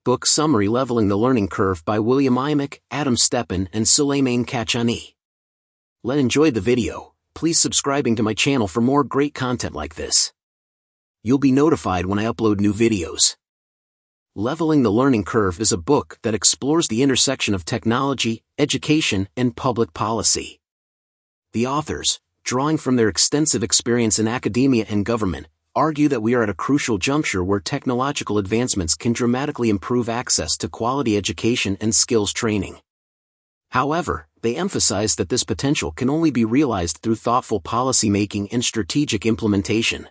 Book Summary: Leveling the Learning Curve by William Eimicke, Adam Stepan and Suleiman Kachani. Enjoy the video. Please subscribing to my channel for more great content like this. You'll be notified when I upload new videos. Leveling the Learning Curve is a book that explores the intersection of technology, education, and public policy. The authors, drawing from their extensive experience in academia and government, argue that we are at a crucial juncture where technological advancements can dramatically improve access to quality education and skills training. However, they emphasize that this potential can only be realized through thoughtful policymaking and strategic implementation.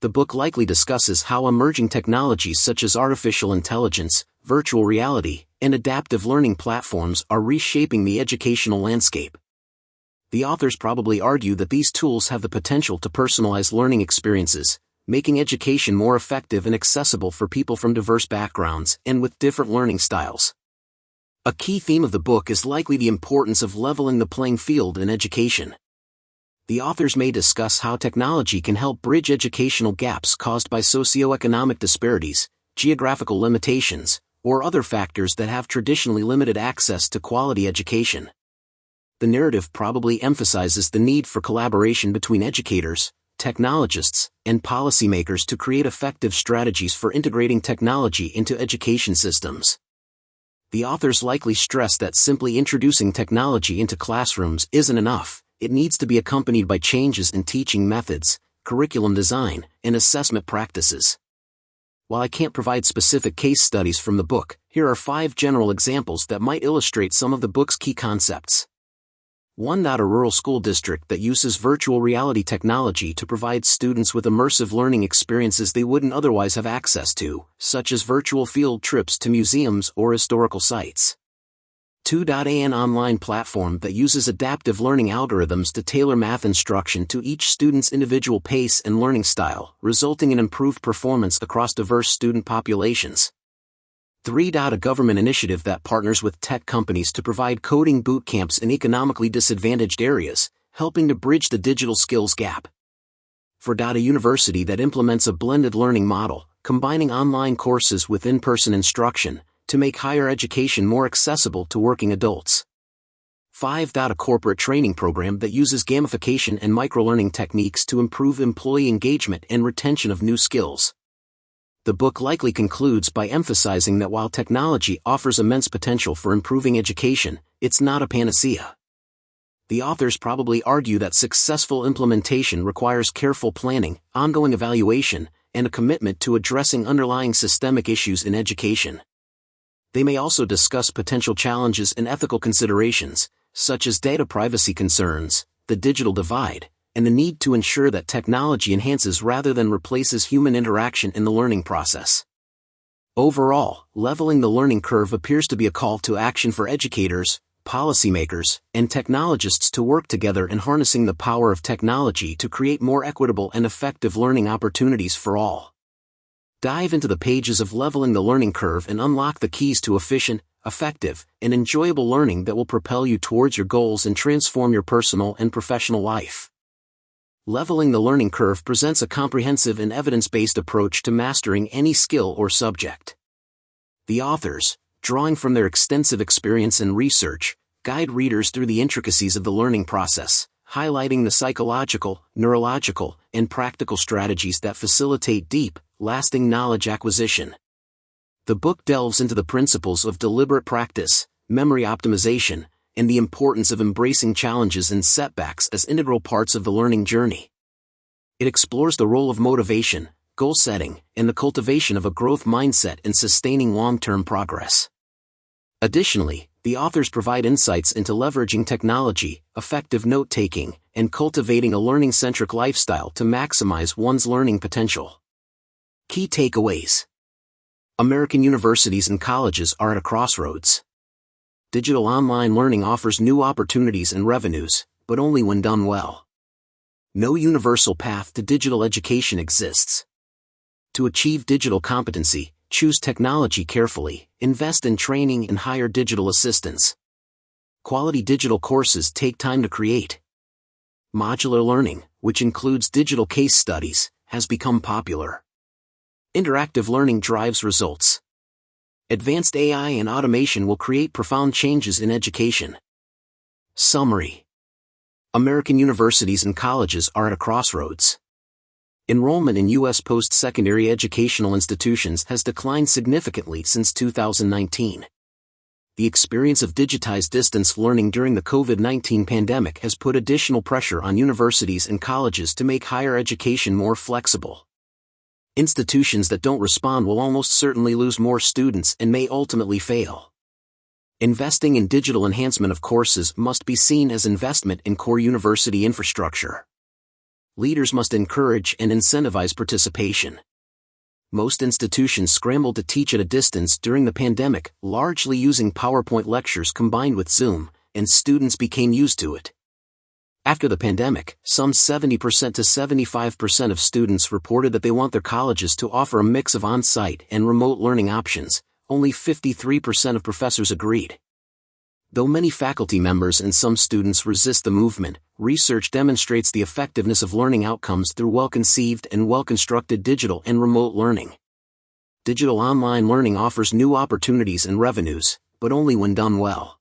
The book likely discusses how emerging technologies such as artificial intelligence, virtual reality, and adaptive learning platforms are reshaping the educational landscape. The authors probably argue that these tools have the potential to personalize learning experiences, making education more effective and accessible for people from diverse backgrounds and with different learning styles. A key theme of the book is likely the importance of leveling the playing field in education. The authors may discuss how technology can help bridge educational gaps caused by socioeconomic disparities, geographical limitations, or other factors that have traditionally limited access to quality education. The narrative probably emphasizes the need for collaboration between educators, technologists, and policymakers to create effective strategies for integrating technology into education systems. The authors likely stress that simply introducing technology into classrooms isn't enough. It needs to be accompanied by changes in teaching methods, curriculum design, and assessment practices. While I can't provide specific case studies from the book, here are 5 general examples that might illustrate some of the book's key concepts. 1. A rural school district that uses virtual reality technology to provide students with immersive learning experiences they wouldn't otherwise have access to, such as virtual field trips to museums or historical sites. 2. An online platform that uses adaptive learning algorithms to tailor math instruction to each student's individual pace and learning style, resulting in improved performance across diverse student populations. 3. A government initiative that partners with tech companies to provide coding boot camps in economically disadvantaged areas, helping to bridge the digital skills gap. 4. A university that implements a blended learning model, combining online courses with in-person instruction, to make higher education more accessible to working adults. 5. A corporate training program that uses gamification and microlearning techniques to improve employee engagement and retention of new skills. The book likely concludes by emphasizing that while technology offers immense potential for improving education, it's not a panacea. The authors probably argue that successful implementation requires careful planning, ongoing evaluation, and a commitment to addressing underlying systemic issues in education. They may also discuss potential challenges and ethical considerations, such as data privacy concerns, the digital divide, and the need to ensure that technology enhances rather than replaces human interaction in the learning process. Overall, leveling the learning curve appears to be a call to action for educators, policymakers, and technologists to work together in harnessing the power of technology to create more equitable and effective learning opportunities for all. Dive into the pages of Leveling the Learning Curve and unlock the keys to efficient, effective, and enjoyable learning that will propel you towards your goals and transform your personal and professional life. Leveling the Learning Curve presents a comprehensive and evidence-based approach to mastering any skill or subject. The authors, drawing from their extensive experience and research, guide readers through the intricacies of the learning process, highlighting the psychological, neurological, and practical strategies that facilitate deep, lasting knowledge acquisition. The book delves into the principles of deliberate practice, memory optimization, and the importance of embracing challenges and setbacks as integral parts of the learning journey. It explores the role of motivation, goal setting, and the cultivation of a growth mindset in sustaining long-term progress. Additionally, the authors provide insights into leveraging technology, effective note-taking, and cultivating a learning-centric lifestyle to maximize one's learning potential. Key takeaways. American universities and colleges are at a crossroads. Digital online learning offers new opportunities and revenues, but only when done well. No universal path to digital education exists. To achieve digital competency, choose technology carefully, invest in training and hire digital assistants. Quality digital courses take time to create. Modular learning, which includes digital case studies, has become popular. Interactive learning drives results. Advanced AI and automation will create profound changes in education. Summary. American universities and colleges are at a crossroads. Enrollment in U.S. post-secondary educational institutions has declined significantly since 2019. The experience of digitized distance learning during the COVID-19 pandemic has put additional pressure on universities and colleges to make higher education more flexible. Institutions that don't respond will almost certainly lose more students and may ultimately fail. Investing in digital enhancement of courses must be seen as investment in core university infrastructure. Leaders must encourage and incentivize participation. Most institutions scrambled to teach at a distance during the pandemic, largely using PowerPoint lectures combined with Zoom, and students became used to it. After the pandemic, some 70% to 75% of students reported that they want their colleges to offer a mix of on-site and remote learning options. Only 53% of professors agreed. Though many faculty members and some students resist the movement, research demonstrates the effectiveness of learning outcomes through well-conceived and well-constructed digital and remote learning. Digital online learning offers new opportunities and revenues, but only when done well.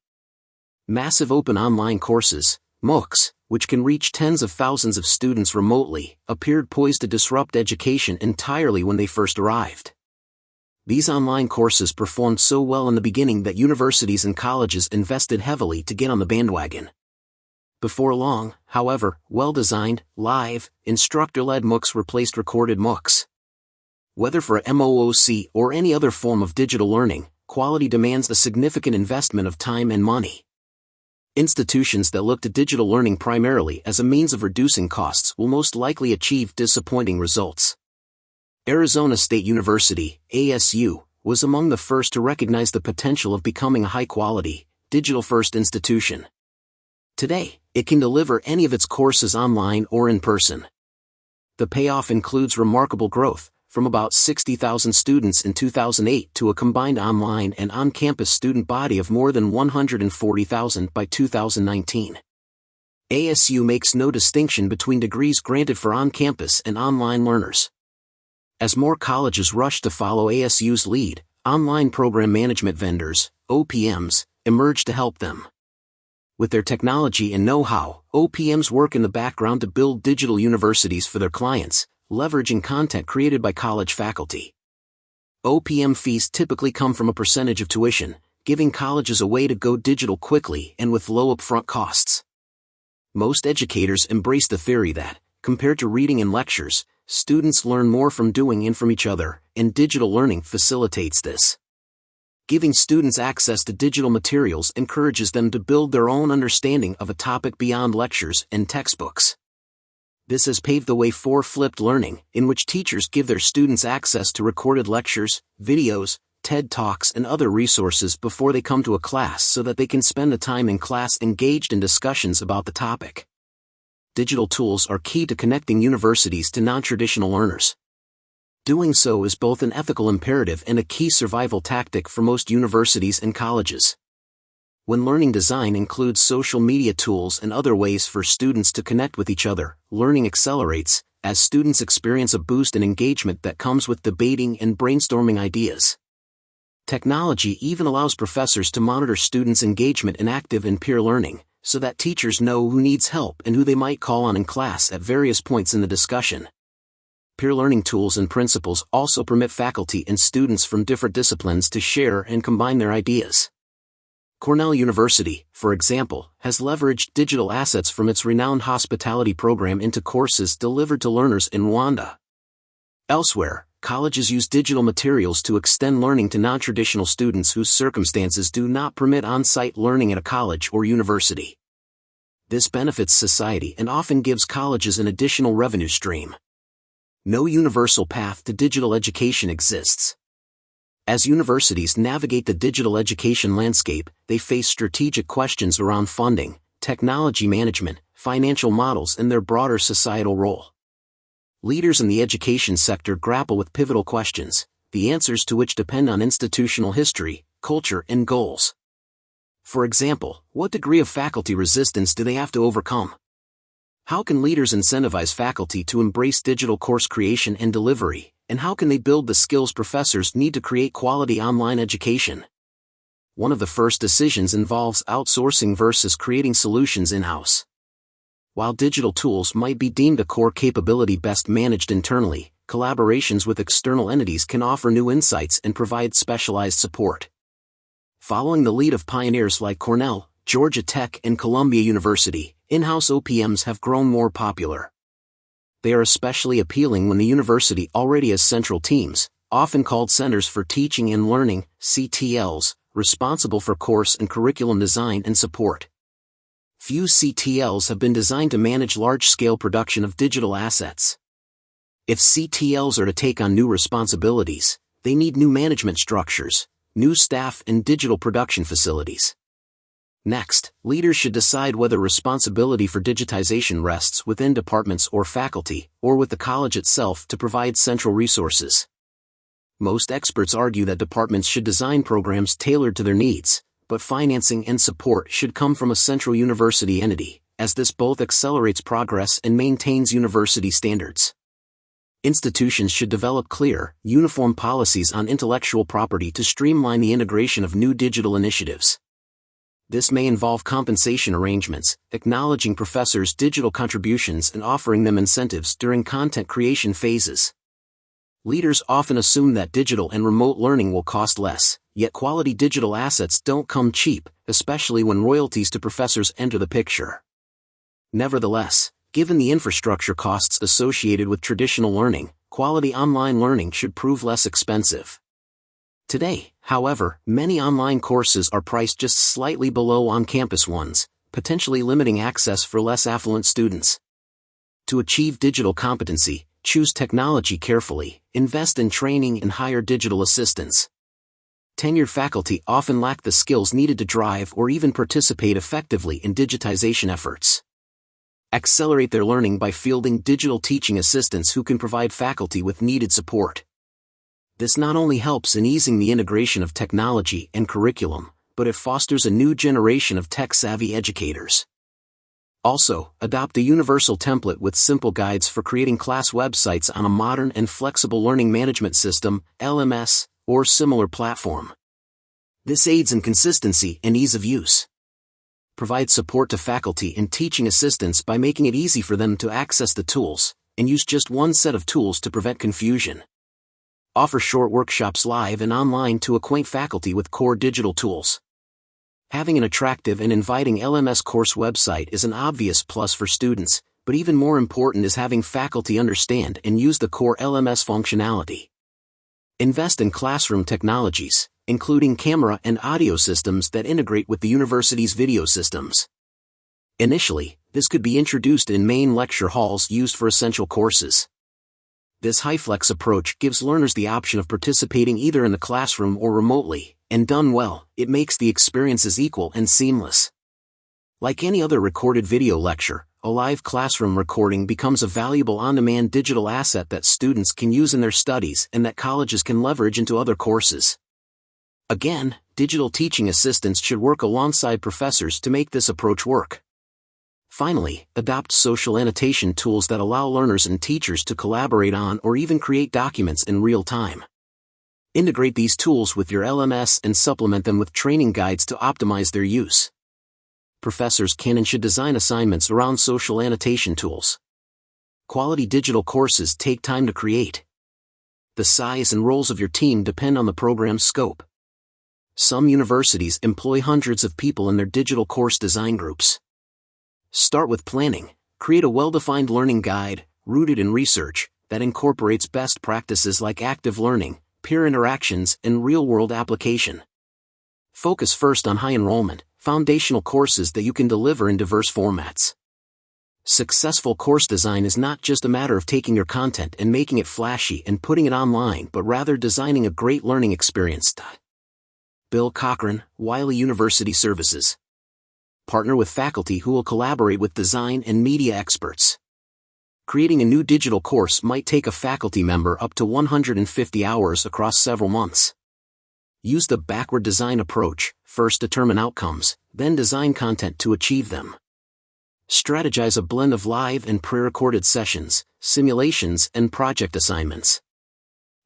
Massive open online courses, MOOCs, which can reach tens of thousands of students remotely, appeared poised to disrupt education entirely when they first arrived. These online courses performed so well in the beginning that universities and colleges invested heavily to get on the bandwagon. Before long, however, well-designed, live, instructor-led MOOCs replaced recorded MOOCs. Whether for a MOOC or any other form of digital learning, quality demands a significant investment of time and money. Institutions that look to digital learning primarily as a means of reducing costs will most likely achieve disappointing results. Arizona State University, ASU, was among the first to recognize the potential of becoming a high-quality, digital-first institution. Today, it can deliver any of its courses online or in person. The payoff includes remarkable growth, from about 60,000 students in 2008 to a combined online and on-campus student body of more than 140,000 by 2019. ASU makes no distinction between degrees granted for on-campus and online learners. As more colleges rush to follow ASU's lead, online program management vendors, OPMs, emerge to help them. With their technology and know-how, OPMs work in the background to build digital universities for their clients, leveraging content created by college faculty. OPM fees typically come from a percentage of tuition, giving colleges a way to go digital quickly and with low upfront costs. Most educators embrace the theory that, compared to reading and lectures, students learn more from doing and from each other, and digital learning facilitates this. Giving students access to digital materials encourages them to build their own understanding of a topic beyond lectures and textbooks. This has paved the way for flipped learning, in which teachers give their students access to recorded lectures, videos, TED Talks and other resources before they come to a class so that they can spend the time in class engaged in discussions about the topic. Digital tools are key to connecting universities to non-traditional learners. Doing so is both an ethical imperative and a key survival tactic for most universities and colleges. When learning design includes social media tools and other ways for students to connect with each other, learning accelerates, as students experience a boost in engagement that comes with debating and brainstorming ideas. Technology even allows professors to monitor students' engagement in active and peer learning, so that teachers know who needs help and who they might call on in class at various points in the discussion. Peer learning tools and principles also permit faculty and students from different disciplines to share and combine their ideas. Cornell University, for example, has leveraged digital assets from its renowned hospitality program into courses delivered to learners in Rwanda. Elsewhere, colleges use digital materials to extend learning to non-traditional students whose circumstances do not permit on-site learning at a college or university. This benefits society and often gives colleges an additional revenue stream. No universal path to digital education exists. As universities navigate the digital education landscape, they face strategic questions around funding, technology management, financial models, and their broader societal role. Leaders in the education sector grapple with pivotal questions, the answers to which depend on institutional history, culture, and goals. For example, what degree of faculty resistance do they have to overcome? How can leaders incentivize faculty to embrace digital course creation and delivery, and how can they build the skills professors need to create quality online education? One of the first decisions involves outsourcing versus creating solutions in-house. While digital tools might be deemed a core capability best managed internally, collaborations with external entities can offer new insights and provide specialized support. Following the lead of pioneers like Cornell, Georgia Tech, and Columbia University, in-house OPMs have grown more popular. They are especially appealing when the university already has central teams, often called Centers for Teaching and Learning, CTLs, responsible for course and curriculum design and support. Few CTLs have been designed to manage large-scale production of digital assets. If CTLs are to take on new responsibilities, they need new management structures, new staff, and digital production facilities. Next, leaders should decide whether responsibility for digitization rests within departments or faculty, or with the college itself to provide central resources. Most experts argue that departments should design programs tailored to their needs, but financing and support should come from a central university entity, as this both accelerates progress and maintains university standards. Institutions should develop clear, uniform policies on intellectual property to streamline the integration of new digital initiatives. This may involve compensation arrangements, acknowledging professors' digital contributions and offering them incentives during content creation phases. Leaders often assume that digital and remote learning will cost less, yet quality digital assets don't come cheap, especially when royalties to professors enter the picture. Nevertheless, given the infrastructure costs associated with traditional learning, quality online learning should prove less expensive. Today, however, many online courses are priced just slightly below on-campus ones, potentially limiting access for less affluent students. To achieve digital competency, choose technology carefully, invest in training, and hire digital assistants. Tenured faculty often lack the skills needed to drive or even participate effectively in digitization efforts. Accelerate their learning by fielding digital teaching assistants who can provide faculty with needed support. This not only helps in easing the integration of technology and curriculum, but it fosters a new generation of tech-savvy educators. Also, adopt a universal template with simple guides for creating class websites on a modern and flexible learning management system, LMS, or similar platform. This aids in consistency and ease of use. Provide support to faculty and teaching assistants by making it easy for them to access the tools, and use just one set of tools to prevent confusion. Offer short workshops live and online to acquaint faculty with core digital tools. Having an attractive and inviting LMS course website is an obvious plus for students, but even more important is having faculty understand and use the core LMS functionality. Invest in classroom technologies, including camera and audio systems that integrate with the university's video systems. Initially, this could be introduced in main lecture halls used for essential courses. This high-flex approach gives learners the option of participating either in the classroom or remotely, and done well, it makes the experiences equal and seamless. Like any other recorded video lecture, a live classroom recording becomes a valuable on-demand digital asset that students can use in their studies and that colleges can leverage into other courses. Again, digital teaching assistants should work alongside professors to make this approach work. Finally, adopt social annotation tools that allow learners and teachers to collaborate on or even create documents in real time. Integrate these tools with your LMS and supplement them with training guides to optimize their use. Professors can and should design assignments around social annotation tools. Quality digital courses take time to create. The size and roles of your team depend on the program's scope. Some universities employ hundreds of people in their digital course design groups. Start with planning. Create a well-defined learning guide, rooted in research, that incorporates best practices like active learning, peer interactions, and real-world application. Focus first on high enrollment, foundational courses that you can deliver in diverse formats. Successful course design is not just a matter of taking your content and making it flashy and putting it online, but rather designing a great learning experience. Bill Cochran, Wiley University Services. Partner with faculty who will collaborate with design and media experts. Creating a new digital course might take a faculty member up to 150 hours across several months. Use the backward design approach, first determine outcomes, then design content to achieve them. Strategize a blend of live and pre-recorded sessions, simulations, and project assignments.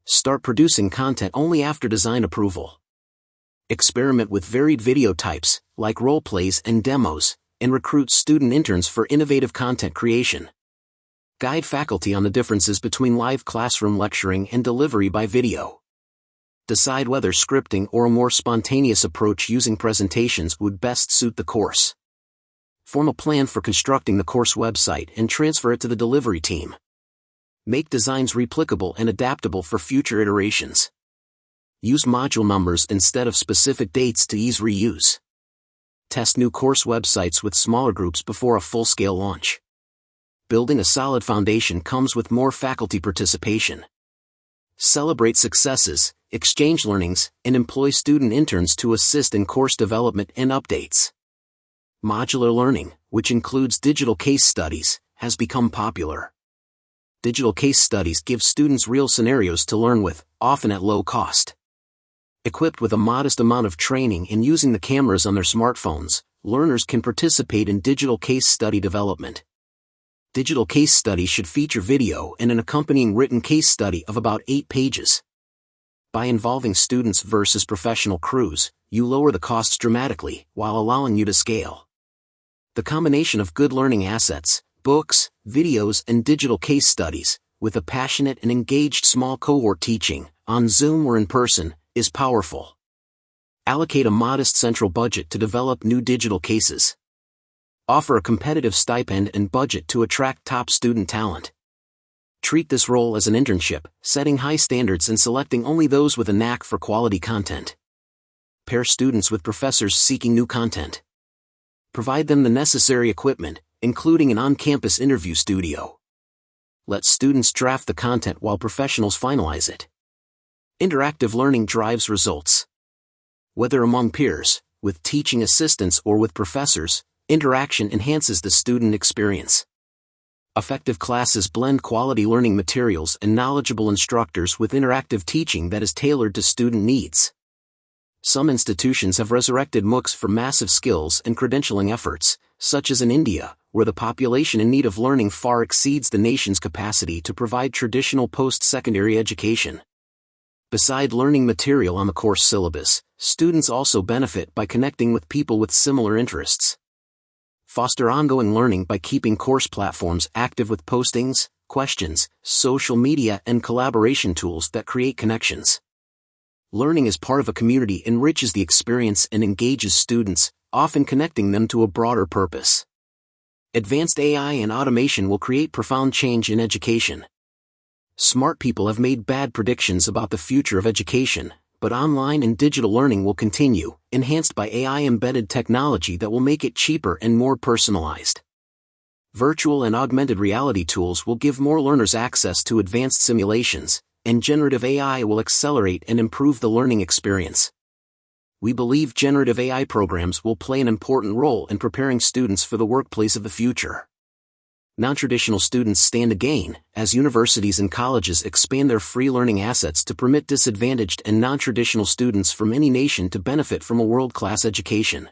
Start producing content only after design approval. Experiment with varied video types, like role plays and demos, and recruit student interns for innovative content creation. Guide faculty on the differences between live classroom lecturing and delivery by video. Decide whether scripting or a more spontaneous approach using presentations would best suit the course. Form a plan for constructing the course website and transfer it to the delivery team. Make designs replicable and adaptable for future iterations. Use module numbers instead of specific dates to ease reuse. Test new course websites with smaller groups before a full-scale launch. Building a solid foundation comes with more faculty participation. Celebrate successes, exchange learnings, and employ student interns to assist in course development and updates. Modular learning, which includes digital case studies, has become popular. Digital case studies give students real scenarios to learn with, often at low cost. Equipped with a modest amount of training in using the cameras on their smartphones, learners can participate in digital case study development. Digital case studies should feature video and an accompanying written case study of about 8 pages. By involving students versus professional crews, you lower the costs dramatically while allowing you to scale. The combination of good learning assets, books, videos, and digital case studies, with a passionate and engaged small cohort teaching, on Zoom or in person, is powerful. Allocate a modest central budget to develop new digital cases. Offer a competitive stipend and budget to attract top student talent. Treat this role as an internship, setting high standards and selecting only those with a knack for quality content. Pair students with professors seeking new content. Provide them the necessary equipment, including an on-campus interview studio. Let students draft the content while professionals finalize it. Interactive learning drives results. Whether among peers, with teaching assistants or with professors, interaction enhances the student experience. Effective classes blend quality learning materials and knowledgeable instructors with interactive teaching that is tailored to student needs. Some institutions have resurrected MOOCs for massive skills and credentialing efforts, such as in India, where the population in need of learning far exceeds the nation's capacity to provide traditional post-secondary education. Beside learning material on the course syllabus, students also benefit by connecting with people with similar interests. Foster ongoing learning by keeping course platforms active with postings, questions, social media, and collaboration tools that create connections. Learning as part of a community enriches the experience and engages students, often connecting them to a broader purpose. Advanced AI and automation will create profound change in education. Smart people have made bad predictions about the future of education, but online and digital learning will continue, enhanced by AI-embedded technology that will make it cheaper and more personalized. Virtual and augmented reality tools will give more learners access to advanced simulations, and generative AI will accelerate and improve the learning experience. We believe generative AI programs will play an important role in preparing students for the workplace of the future. Non-traditional students stand to gain, as universities and colleges expand their free learning assets to permit disadvantaged and non-traditional students from any nation to benefit from a world-class education.